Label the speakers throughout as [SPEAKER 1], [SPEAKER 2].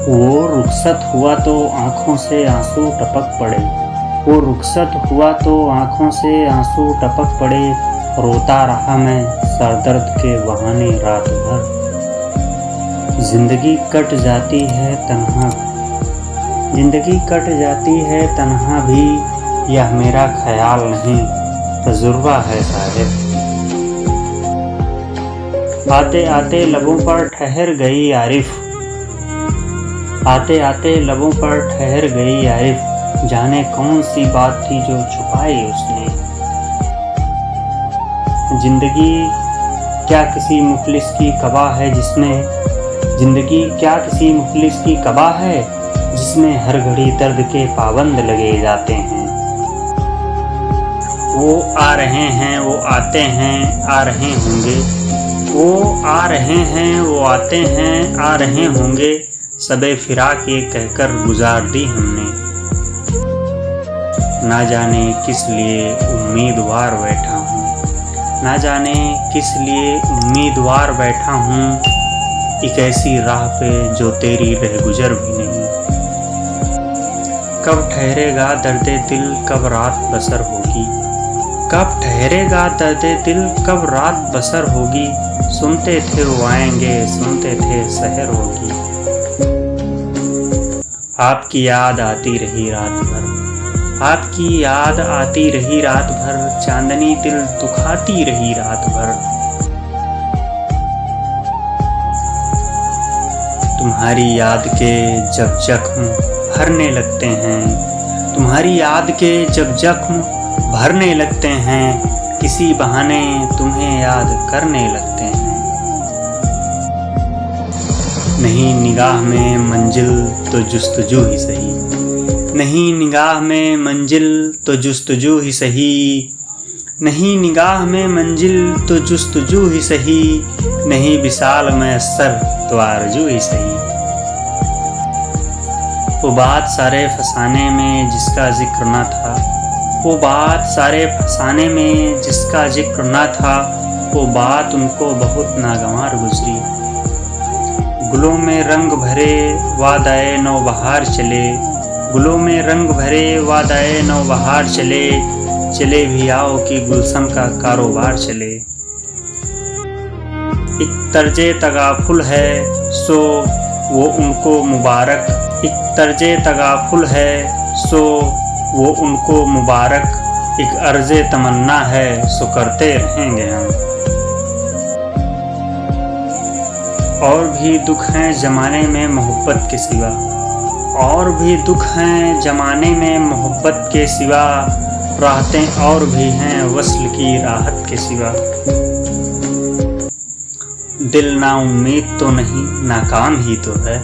[SPEAKER 1] वो रुखसत हुआ तो आँखों से आंसू टपक पड़े। वो रुखसत हुआ तो आँखों से आंसू टपक पड़े। रोता रहा मैं सर दर्द के बहाने रात भर। जिंदगी कट जाती है तन्हा, जिंदगी कट जाती है तन्हा भी। यह मेरा ख्याल नहीं, तजुर्बा है साहिब। आते आते लबों पर ठहर गई आरिफ, आते आते लबों पर ठहर गई आरिफ। जाने कौन सी बात थी जो छुपाई उसने। जिंदगी क्या किसी मुखलिस की कबा है जिसमें, जिंदगी क्या किसी मुखलिस की कबा है जिसमें हर घड़ी दर्द के पाबंद लगे जाते हैं। वो आ रहे हैं, वो आते हैं, आ रहे होंगे। वो आ रहे हैं, वो आते हैं, आ रहे होंगे। सबे फिराक ये कहकर गुजार दी हमने। ना जाने किस लिए उम्मीदवार बैठा हूँ, ना जाने किस लिए उम्मीदवार बैठा हूँ। एक ऐसी राह पे जो तेरी रहगुजर भी नहीं। कब ठहरेगा दर्दे दिल, कब रात बसर होगी। कब ठहरेगा दर्दे दिल, कब रात बसर होगी। सुनते थे वो आएंगे, सुनते थे सहर होगी। आपकी याद आती रही रात भर, आपकी याद आती रही रात भर। चांदनी दिल दुखाती रही रात भर। तुम्हारी याद के जब जख्म भरने लगते हैं, तुम्हारी याद के जब जख्म भरने लगते हैं। किसी बहाने तुम्हें याद करने लगते हैं। नहीं निगाह में मंजिल तो जुस्तजू ही सही, नहीं निगाह में मंजिल तो जुस्तजू ही सही। नहीं निगाह में मंजिल तो जुस्तजू ही सही। नहीं विशाल में सर तो आरजू ही सही। वो बात सारे फसाने में जिसका जिक्र न था, वो बात सारे फसाने में जिसका जिक्र न था। वो बात उनको बहुत नागवार गुजरी। गुलों में रंग भरे वादाए नौबहार चले, गुलों में रंग भरे वादाए नौबहार चले। चले भी आओ कि गुलशन का कारोबार चले। एक तर्जे तगाफुल है सो वो उनको मुबारक, एक तर्जे तगाफुल है सो वो उनको मुबारक। एक अर्ज़े तमन्ना है सो करते रहेंगे हम। और भी दुख हैं ज़माने में मोहब्बत के सिवा, और भी दुख हैं ज़माने में मोहब्बत के सिवा। राहतें और भी हैं वस्ल की राहत के सिवा। दिल नाउम्मीद तो नहीं, नाकाम ही तो है।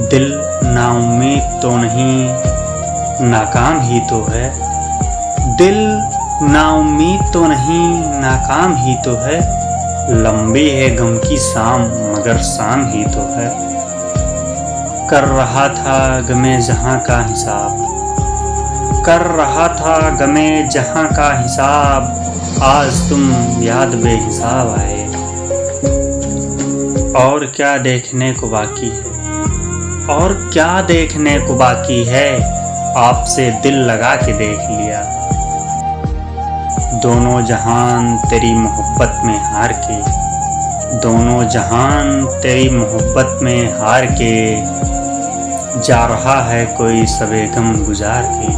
[SPEAKER 1] दिल नाउम्मीद तो नहीं, नाकाम ही तो है। दिल नाउम्मीद तो नहीं, नाकाम ही तो है। लंबी है गम की शाम मगर शाम ही तो है। कर रहा था गमे जहां का हिसाब, कर रहा था गमे जहां का हिसाब। आज तुम याद बेहिसाब आए। और क्या देखने को बाकी है, और क्या देखने को बाकी है। आपसे दिल लगा के देख लिया। दोनों जहान तेरी मोहब्बत में हार के, दोनों जहान तेरी मोहब्बत में हार के। जा रहा है कोई सबे गम गुजार के।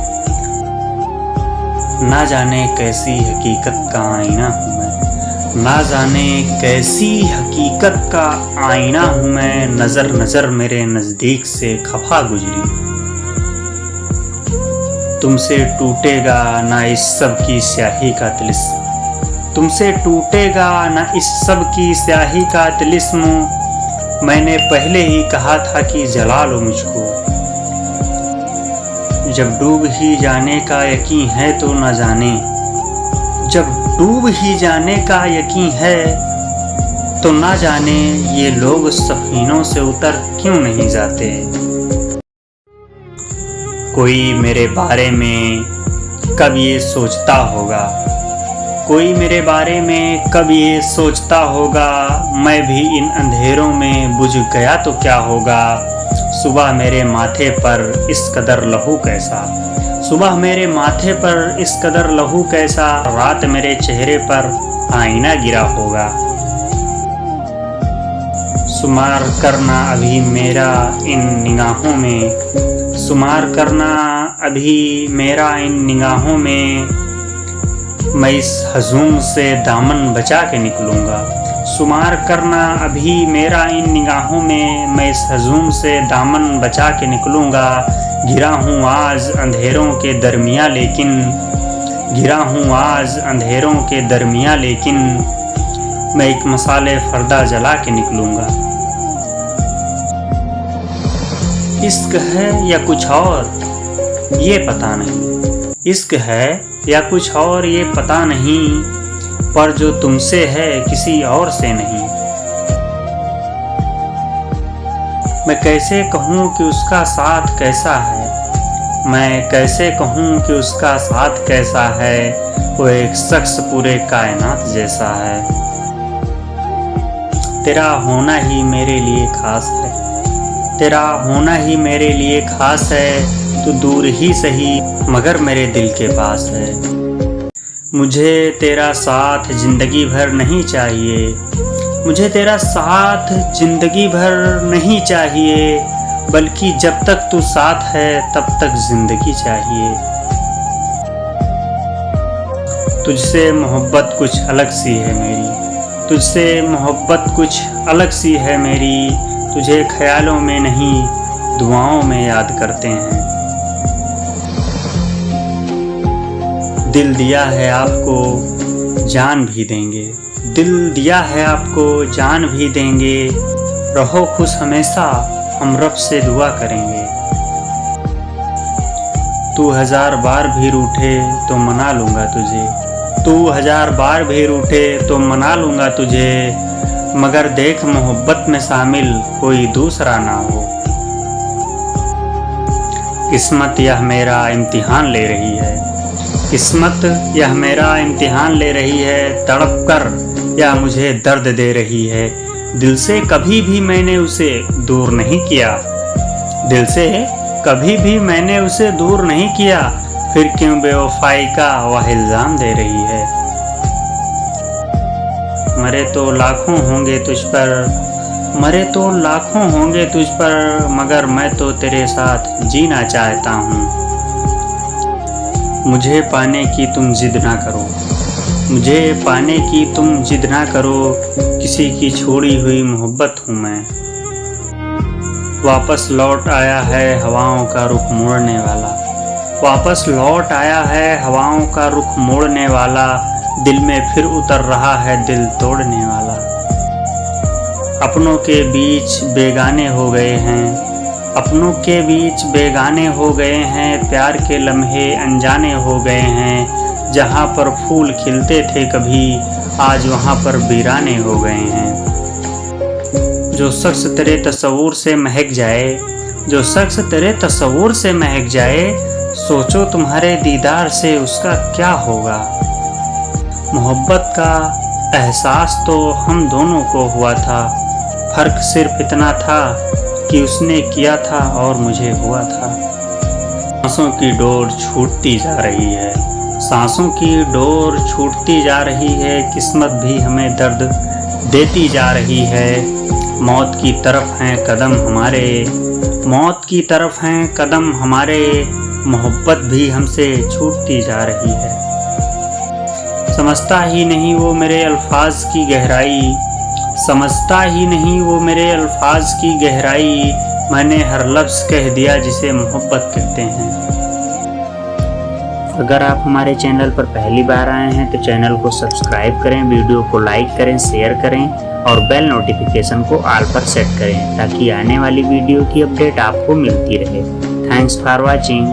[SPEAKER 1] ना जाने कैसी हकीकत का आईना हूँ मैं, ना जाने कैसी हकीकत का आईना हूँ मैं। नजर नजर मेरे नजदीक से खफा गुजरी। तुमसे टूटेगा ना इस सब की स्याही का तिलिस्म, तुमसे टूटेगा ना इस सब की स्याही का तिलिस्म। मैंने पहले ही कहा था कि जला लो मुझको। जब डूब ही जाने का यकीन है तो न जाने, जब डूब ही जाने का यकीन है तो न जाने ये लोग सफीनों से उतर क्यों नहीं जाते। कोई मेरे बारे में कब ये सोचता होगा, कोई मेरे बारे में कब ये सोचता होगा। मैं भी इन अंधेरों में बुझ गया तो क्या होगा। सुबह मेरे माथे पर इस कदर लहू कैसा, सुबह मेरे माथे पर इस कदर लहू कैसा, रात मेरे चेहरे पर आईना गिरा होगा। शुमार करना अभी मेरा इन निगाहों में, शुमार करना अभी मेरा इन निगाहों में, मैं इस हजूम से दामन बचा के निकलूँगा। शुमार करना अभी मेरा इन निगाहों में, मैं इस हजूम से दामन बचा के निकलूँगा। गिरा हूँ आज अंधेरों के दरमियाँ लेकिन, गिरा हूँ आज अंधेरों के दरमियाँ लेकिन, मैं एक मसाले फर्दा जला के निकलूँगा। इश्क है या कुछ और ये पता नहीं, इश्क है या कुछ और ये पता नहीं, पर जो तुमसे है किसी और से नहीं। मैं कैसे कहूँ कि उसका साथ कैसा है, मैं कैसे कहूँ कि उसका साथ कैसा है, वो एक शख्स पूरे कायनात जैसा है। तेरा होना ही मेरे लिए खास है, तेरा होना ही मेरे लिए खास है, तू दूर ही सही मगर मेरे दिल के पास है। मुझे तेरा साथ जिंदगी भर नहीं चाहिए, मुझे तेरा साथ जिंदगी भर नहीं चाहिए, बल्कि जब तक तू साथ है तब तक जिंदगी चाहिए। तुझसे मोहब्बत कुछ अलग सी है मेरी, तुझसे मोहब्बत कुछ अलग सी है मेरी, तुझे ख्यालों में नहीं दुआओं में याद करते हैं। दिल दिया है आपको जान भी देंगे, दिल दिया है आपको जान भी देंगे, रहो खुश हमेशा हम रब से दुआ करेंगे। तू 1000 बार भी रूठे तो मना लूँगा तुझे, तू 1000 बार भी रूठे तो मना लूँगा तुझे, मगर देख मोहब्बत में शामिल कोई दूसरा ना हो। किस्मत यह मेरा इम्तिहान ले रही है, किस्मत यह मेरा इम्तिहान ले रही है, तड़प कर या मुझे दर्द दे रही है। दिल से कभी भी मैंने उसे दूर नहीं किया, दिल से कभी भी मैंने उसे दूर नहीं किया, फिर क्यों बेवफाई का वह इल्ज़ाम दे रही है। मरे तो लाखों होंगे तुझ पर, मरे तो लाखों होंगे तुझ पर, मगर मैं तो तेरे साथ जीना चाहता हूँ। मुझे पाने की तुम जिद ना करो, मुझे पाने की तुम जिद ना करो, किसी की छोड़ी हुई मोहब्बत हूँ मैं। वापस लौट आया है हवाओं का रुख मोड़ने वाला, वापस लौट आया है हवाओं का रुख मोड़ने वाला, दिल में फिर उतर रहा है दिल तोड़ने वाला। अपनों के बीच बेगाने हो गए हैं, अपनों के बीच बेगाने हो गए हैं, प्यार के लम्हे अनजाने हो गए हैं, जहाँ पर फूल खिलते थे कभी आज वहाँ पर वीराने हो गए हैं। जो शख्स तेरे तस्वूर से महक जाए, जो शख्स तेरे तस्वूर से महक जाए, सोचो तुम्हारे दीदार से उसका क्या होगा। मोहब्बत का एहसास तो हम दोनों को हुआ था, फर्क सिर्फ इतना था कि उसने किया था और मुझे हुआ था। सांसों की डोर छूटती जा रही है, सांसों की डोर छूटती जा रही है, किस्मत भी हमें दर्द देती जा रही है। मौत की तरफ हैं कदम हमारे, मौत की तरफ हैं कदम हमारे, मोहब्बत भी हमसे छूटती जा रही है। समझता ही नहीं वो मेरे अल्फाज की गहराई, समझता ही नहीं वो मेरे अल्फाज की गहराई, मैंने हर लफ्ज़ कह दिया जिसे मोहब्बत कहते हैं। अगर आप हमारे चैनल पर पहली बार आए हैं तो चैनल को सब्सक्राइब करें, वीडियो को लाइक करें, शेयर करें और बेल नोटिफिकेशन को ऑल पर सेट करें ताकि आने वाली वीडियो की अपडेट आपको मिलती रहे। Thanks for watching.